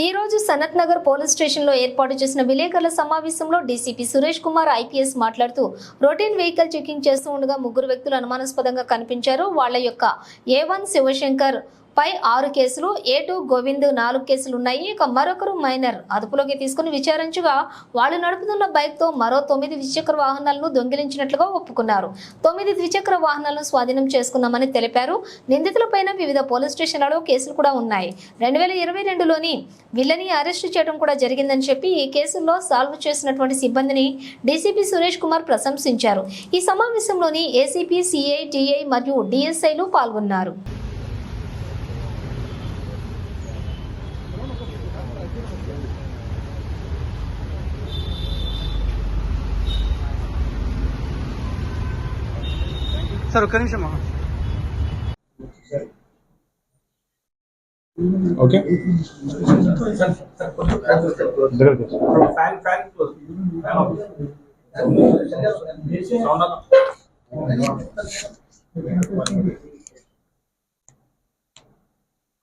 ఈ రోజు Sanath Nagar police station లో ఏర్పాటు చేసిన విలేకరుల సమావేశంలో డీసీపీ సురేష్ కుమార్ ఐపీఎస్ మాట్లాడుతూ రొటీన్ వెహికల్ చెకింగ్ చేస్తూ ఉండగా ముగ్గురు వ్యక్తులు అనుమానాస్పదంగా కనిపించారు. వాళ్ళ యొక్క A1 శివశంకర్ పై 6 కేసులు, A2 గోవింద్ 4 కేసులు ఉన్నాయి. ఇక మరొకరు మైనర్ అదుపులోకి తీసుకుని విచారించగా వాళ్ళు నడుపుతున్న బైక్ తో మరో 9 ద్విచక్ర వాహనాలను దొంగిలించినట్లుగా ఒప్పుకున్నారు. 9 ద్విచక్ర వాహనాలను స్వాధీనం చేసుకున్నామని తెలిపారు. నిందితులపైన వివిధ పోలీస్ స్టేషన్లలో కేసులు కూడా ఉన్నాయి. 2022లోని వీళ్ళని అరెస్టు చేయడం కూడా జరిగిందని చెప్పి ఈ కేసుల్లో సాల్వ్ చేసినటువంటి సిబ్బందిని డీసీపీ సురేష్ కుమార్ ప్రశంసించారు. ఈ సమావేశంలోని ఏసీపీ, సిఐ, టీఐ మరియు డిఎస్ఐలు పాల్గొన్నారు. సార్ ఒక్క నిమిషం. ఓకే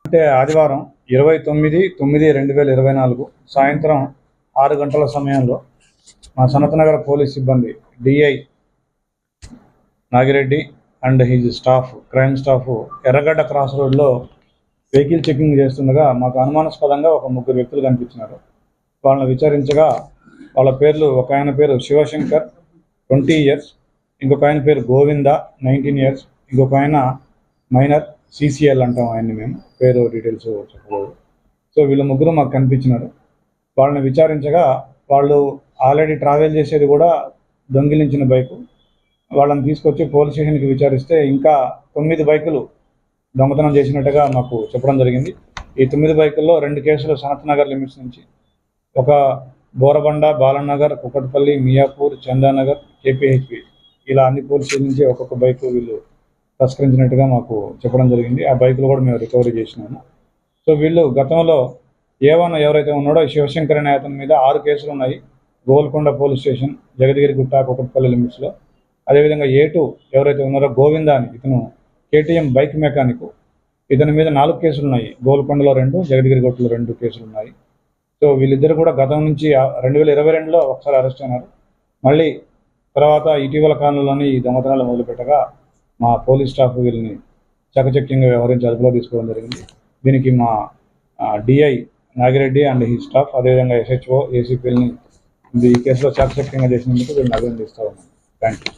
అంటే ఆదివారం 29/9/2024 సాయంత్రం 6 గంటల సమయంలో మా సనత్ నగర్ పోలీస్ సిబ్బంది DI Nagireddy and his staff, crime staff ఎర్రగడ్డ క్రాస్ రోడ్లో వెహికల్ చెకింగ్ చేస్తుండగా మాకు అనుమానాస్పదంగా ఒక 3 వ్యక్తులు కనిపించినారు. వాళ్ళని విచారించగా వాళ్ళ పేర్లు, ఒక ఆయన పేరు శివశంకర్ 20 years, ఇంకొక ఆయన పేరు గోవింద 19 years, ఇంకొక ఆయన మైనర్ CCL అంటాం ఆయన్ని, మేము పేరు డీటెయిల్స్ చెప్పకూడదు. సో వీళ్ళ 3 మాకు కనిపించినారు. వాళ్ళని విచారించగా వాళ్ళు ఆల్రెడీ ట్రావెల్ చేసేది కూడా దొంగిలించిన బైకు. వాళ్ళని తీసుకొచ్చి పోలీస్ స్టేషన్కి విచారిస్తే ఇంకా 9 బైకులు దొంగతనం చేసినట్టుగా మాకు చెప్పడం జరిగింది. ఈ 9 బైకుల్లో 2 కేసులు సనత్ నగర్ లిమిట్స్ నుంచి, ఒక బోరబండ, బాలనగర్, కుకట్పల్లి, మియాపూర్, చందానగర్, KPHP ఇలా అన్ని పోలీస్ స్టేషన్ నుంచి ఒక్కొక్క బైకు వీళ్ళు తస్కరించినట్టుగా మాకు చెప్పడం జరిగింది. ఆ బైకులు కూడా మేము రికవరీ చేసినాము. సో వీళ్ళు గతంలో A1 ఎవరైతే ఉన్నాడో శివశంకర్ అనే అతని మీద 6 కేసులు ఉన్నాయి. గోల్కొండ పోలీస్ స్టేషన్, జగద్గిరిగుట్ట, కుకట్పల్లి లిమిట్స్లో. అదేవిధంగా A2 ఎవరైతే ఉన్నారో గోవిందా అని, ఇతను KTM బైక్ మెకానిక్, ఇతని మీద 4 కేసులు ఉన్నాయి. గోల్కొండలో 2, జగద్గిరిగుట్టలో 2 కేసులు ఉన్నాయి. సో వీళ్ళిద్దరు కూడా గతం నుంచి 2022లో ఒకసారి అరెస్ట్ అయినారు. మళ్ళీ తర్వాత ఇటీవల కాలంలోనే ఈ దొంగతనాలు మొదలుపెట్టగా మా పోలీస్ స్టాఫ్ వీళ్ళని చకచక్యంగా వ్యవహరించి అదుపులో తీసుకోవడం జరిగింది. దీనికి మా DI Nagireddy and he staff, అదేవిధంగా SHO, ACPని ఈ కేసులో చకచక్యంగా చేసినందుకు వీళ్ళని అభినందిస్తూ ఉన్నాను. Thank you.